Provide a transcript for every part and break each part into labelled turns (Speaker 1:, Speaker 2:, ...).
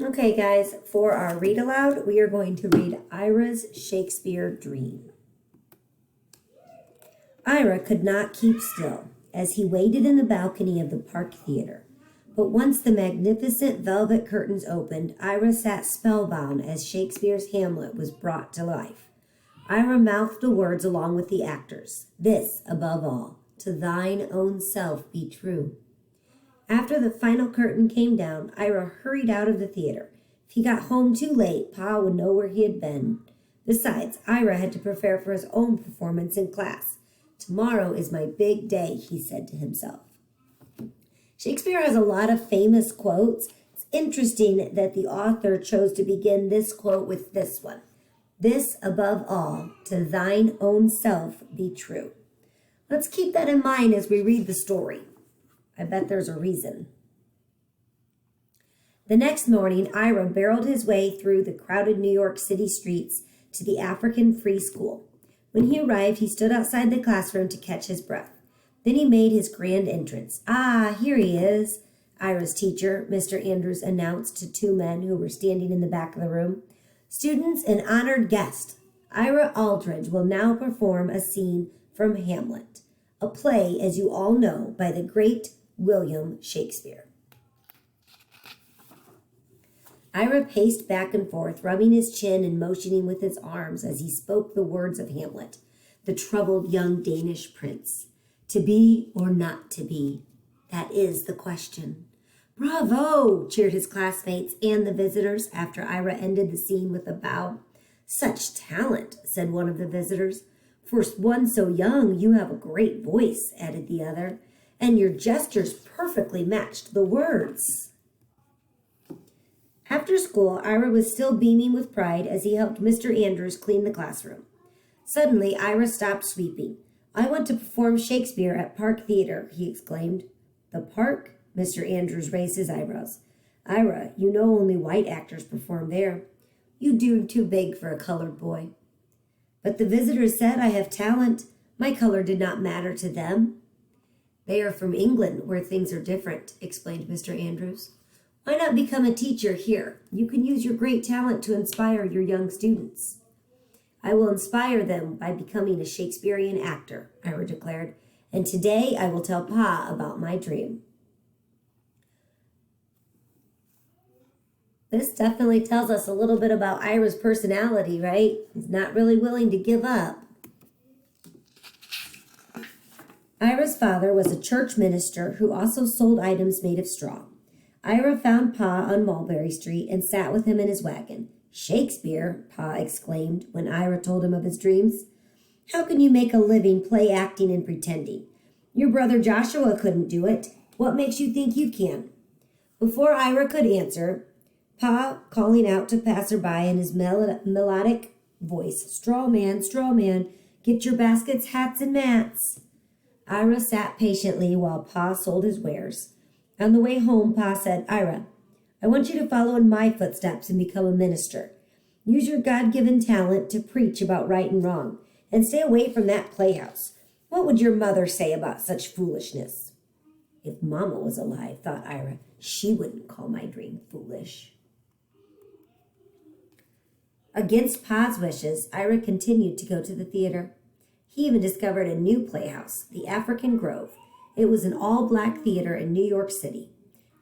Speaker 1: Okay, guys, for our read aloud, we are going to read Ira's Shakespeare Dream. Ira could not keep still as he waited in the balcony of the Park Theater. But once the magnificent velvet curtains opened, Ira sat spellbound as Shakespeare's Hamlet was brought to life. Ira mouthed the words along with the actors. This, above all, to thine own self be true. After the final curtain came down, Ira hurried out of the theater. If he got home too late, Pa would know where he had been. Besides, Ira had to prepare for his own performance in class. Tomorrow is my big day, he said to himself. Shakespeare has a lot of famous quotes. It's interesting that the author chose to begin this quote with this one. This, above all, to thine own self be true. Let's keep that in mind as we read the story. I bet there's a reason. The next morning, Ira barreled his way through the crowded New York City streets to the African Free School. When he arrived, he stood outside the classroom to catch his breath. Then he made his grand entrance. Ah, here he is, Ira's teacher, Mr. Andrews announced to two men who were standing in the back of the room. Students and honored guests, Ira Aldridge will now perform a scene from Hamlet, a play, as you all know, by the great William Shakespeare. Ira paced back and forth, rubbing his chin and motioning with his arms as he spoke the words of Hamlet, the troubled young Danish prince. To be or not to be, that is the question. Bravo, cheered his classmates and the visitors after Ira ended the scene with a bow. Such talent, said one of the visitors. For one so young, you have a great voice, added the other, and your gestures perfectly matched the words. After school, Ira was still beaming with pride as he helped Mr. Andrews clean the classroom. Suddenly, Ira stopped sweeping. I want to perform Shakespeare at Park Theater, he exclaimed. The Park? Mr. Andrews raised his eyebrows. Ira, you know only white actors perform there. You do too big for a colored boy. But the visitors said I have talent. My color did not matter to them. They are from England, where things are different, explained Mr. Andrews. Why not become a teacher here? You can use your great talent to inspire your young students. I will inspire them by becoming a Shakespearean actor, Ira declared, and today I will tell Pa about my dream. This definitely tells us a little bit about Ira's personality, right? He's not really willing to give up. Ira's father was a church minister who also sold items made of straw. Ira found Pa on Mulberry Street and sat with him in his wagon. Shakespeare, Pa exclaimed when Ira told him of his dreams. How can you make a living play acting and pretending? Your brother Joshua couldn't do it. What makes you think you can? Before Ira could answer, Pa calling out to passerby in his melodic voice, straw man, get your baskets, hats, and mats. Ira sat patiently while Pa sold his wares. On the way home, Pa said, Ira, I want you to follow in my footsteps and become a minister. Use your God-given talent to preach about right and wrong, and stay away from that playhouse. What would your mother say about such foolishness? If Mama was alive, thought Ira, she wouldn't call my dream foolish. Against Pa's wishes, Ira continued to go to the theater. He even discovered a new playhouse, the African Grove. It was an all-black theater in New York City.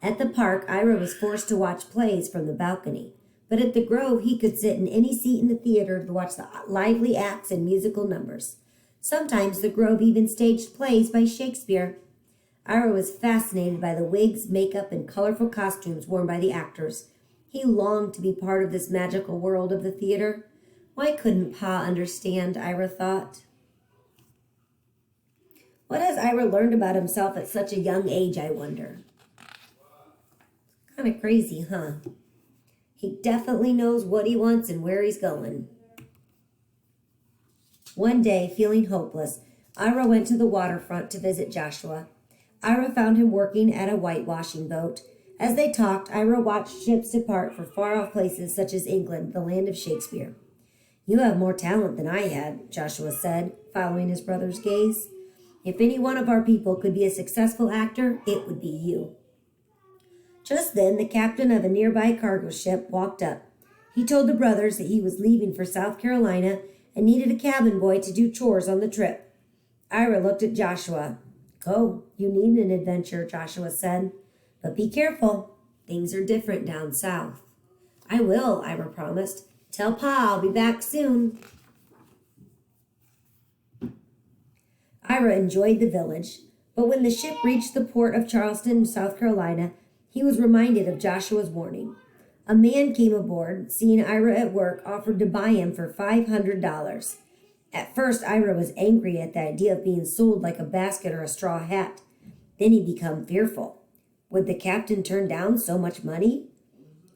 Speaker 1: At the park, Ira was forced to watch plays from the balcony, but at the Grove, he could sit in any seat in the theater to watch the lively acts and musical numbers. Sometimes the Grove even staged plays by Shakespeare. Ira was fascinated by the wigs, makeup, and colorful costumes worn by the actors. He longed to be part of this magical world of the theater. Why couldn't Pa understand, Ira thought. What has Ira learned about himself at such a young age, I wonder? Kind of crazy, huh? He definitely knows what he wants and where he's going. One day, feeling hopeless, Ira went to the waterfront to visit Joshua. Ira found him working at a whitewashing boat. As they talked, Ira watched ships depart for far-off places such as England, the land of Shakespeare. You have more talent than I had, Joshua said, following his brother's gaze. If any one of our people could be a successful actor, it would be you. Just then, the captain of a nearby cargo ship walked up. He told the brothers that he was leaving for South Carolina and needed a cabin boy to do chores on the trip. Ira looked at Joshua. Go, you need an adventure, Joshua said. But be careful. Things are different down south. I will, Ira promised. Tell Pa I'll be back soon. Ira enjoyed the village, but when the ship reached the port of Charleston, South Carolina, he was reminded of Joshua's warning. A man came aboard, seeing Ira at work, offered to buy him for $500. At first, Ira was angry at the idea of being sold like a basket or a straw hat. Then he became fearful. Would the captain turn down so much money?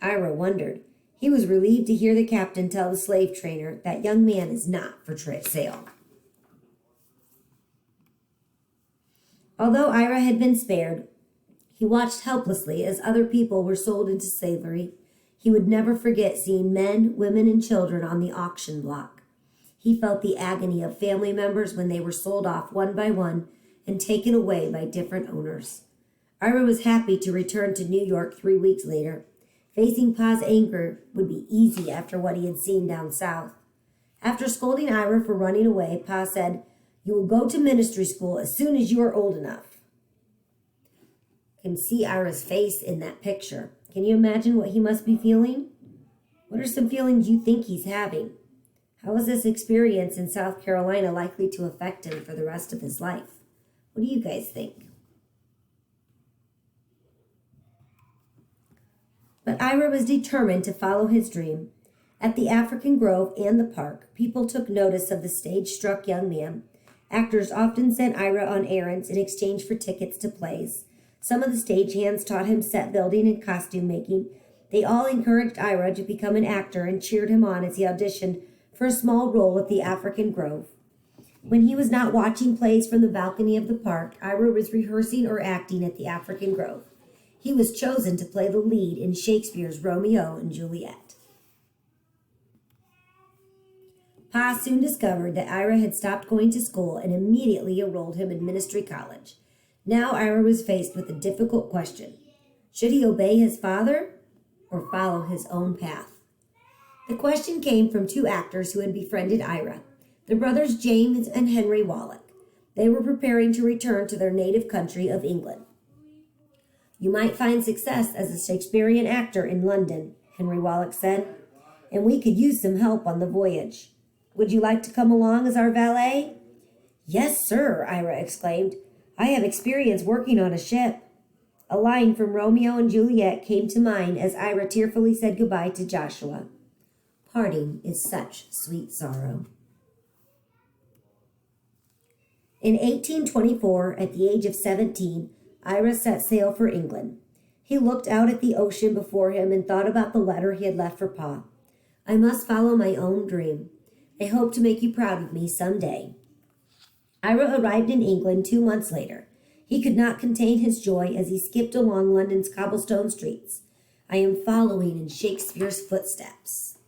Speaker 1: Ira wondered. He was relieved to hear the captain tell the slave trainer that young man is not for sale. Although Ira had been spared, he watched helplessly as other people were sold into slavery. He would never forget seeing men, women, and children on the auction block. He felt the agony of family members when they were sold off one by one and taken away by different owners. Ira was happy to return to New York 3 weeks later. Facing Pa's anger would be easy after what he had seen down south. After scolding Ira for running away, Pa said, "You will go to ministry school as soon as you are old enough." You can see Ira's face in that picture. Can you imagine what he must be feeling? What are some feelings you think he's having? How is this experience in South Carolina likely to affect him for the rest of his life? What do you guys think? But Ira was determined to follow his dream. At the African Grove and the park, people took notice of the stage-struck young man. Actors often sent Ira on errands in exchange for tickets to plays. Some of the stagehands taught him set building and costume making. They all encouraged Ira to become an actor and cheered him on as he auditioned for a small role at the African Grove. When he was not watching plays from the balcony of the park, Ira was rehearsing or acting at the African Grove. He was chosen to play the lead in Shakespeare's Romeo and Juliet. Pa soon discovered that Ira had stopped going to school and immediately enrolled him in ministry college. Now Ira was faced with a difficult question. Should he obey his father or follow his own path? The question came from two actors who had befriended Ira, the brothers James and Henry Wallach. They were preparing to return to their native country of England. You might find success as a Shakespearean actor in London, Henry Wallach said, and we could use some help on the voyage. Would you like to come along as our valet? Yes, sir, Ira exclaimed. I have experience working on a ship. A line from Romeo and Juliet came to mind as Ira tearfully said goodbye to Joshua. Parting is such sweet sorrow. In 1824, at the age of 17, Ira set sail for England. He looked out at the ocean before him and thought about the letter he had left for Pa. I must follow my own dream. I hope to make you proud of me someday. Ira arrived in England 2 months later. He could not contain his joy as he skipped along London's cobblestone streets. I am following in Shakespeare's footsteps.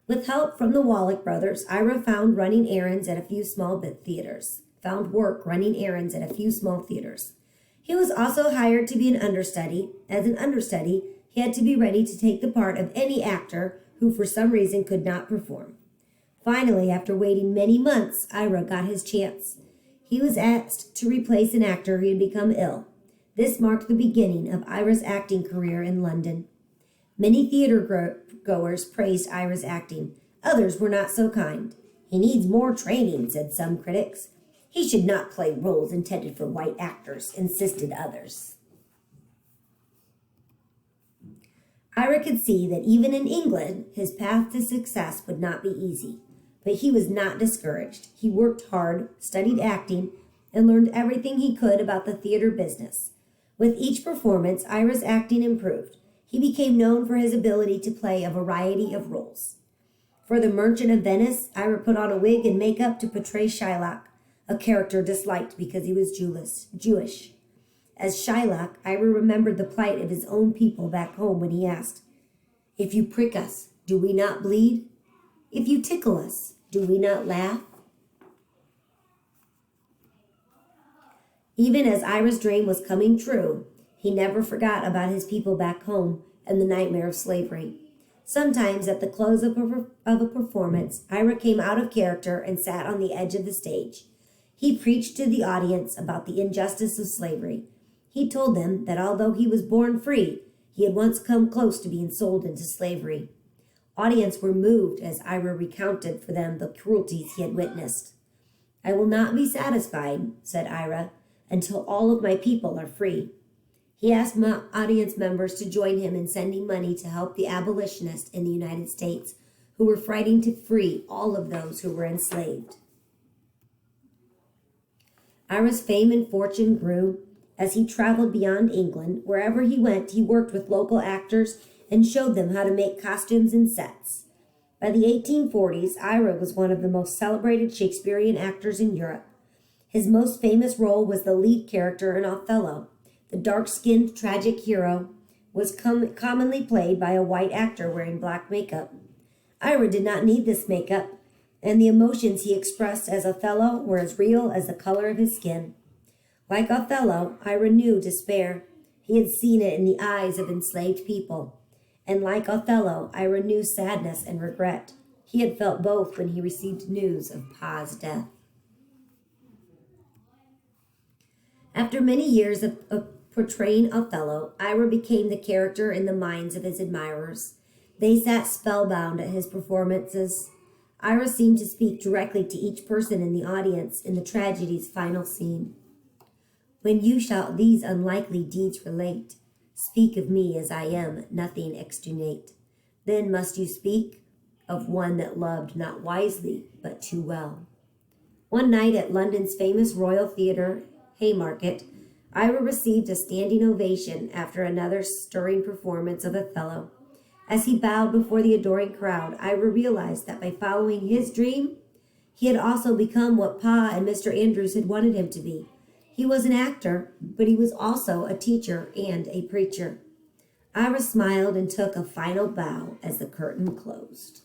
Speaker 1: With help from the Wallach brothers, Ira found running errands at a few small theaters. He was also hired to be an understudy. As an understudy, he had to be ready to take the part of any actor who for some reason could not perform. Finally, after waiting many months, Ira got his chance. He was asked to replace an actor who had become ill. This marked the beginning of Ira's acting career in London. Many theater goers praised Ira's acting. Others were not so kind. He needs more training, said some critics. He should not play roles intended for white actors, insisted others. Ira could see that even in England, his path to success would not be easy. But he was not discouraged. He worked hard, studied acting, and learned everything he could about the theater business. With each performance, Ira's acting improved. He became known for his ability to play a variety of roles. For The Merchant of Venice, Ira put on a wig and makeup to portray Shylock, a character disliked because he was Jewish. As Shylock, Ira remembered the plight of his own people back home when he asked, "If you prick us, do we not bleed? If you tickle us, do we not laugh?" Even as Ira's dream was coming true, He never forgot about his people back home and the nightmare of slavery. Sometimes, at the close of a performance, Ira came out of character and sat on the edge of the stage. He preached to the audience about the injustice of slavery. He told them that although he was born free, he had once come close to being sold into slavery. Audience were moved as Ira recounted for them the cruelties he had witnessed. "I will not be satisfied," said Ira, "until all of my people are free." He asked audience members to join him in sending money to help the abolitionists in the United States who were fighting to free all of those who were enslaved. Ira's fame and fortune grew as he traveled beyond England. Wherever he went, he worked with local actors and showed them how to make costumes and sets. By the 1840s, Ira was one of the most celebrated Shakespearean actors in Europe. His most famous role was the lead character in Othello. The dark-skinned tragic hero was commonly played by a white actor wearing black makeup. Ira did not need this makeup, and the emotions he expressed as Othello were as real as the color of his skin. Like Othello, Ira knew despair. He had seen it in the eyes of enslaved people. And like Othello, Ira knew sadness and regret. He had felt both when he received news of Pa's death. After many years of portraying Othello, Ira became the character in the minds of his admirers. They sat spellbound at his performances. Ira seemed to speak directly to each person in the audience in the tragedy's final scene. "When you shall these unlikely deeds relate, speak of me as I am, nothing extenuate. Then must you speak of one that loved not wisely, but too well." One night at London's famous Royal Theatre, Haymarket, Ira received a standing ovation after another stirring performance of Othello. As he bowed before the adoring crowd, Ira realized that by following his dream, he had also become what Pa and Mr. Andrews had wanted him to be. He was an actor, but he was also a teacher and a preacher. Ira smiled and took a final bow as the curtain closed.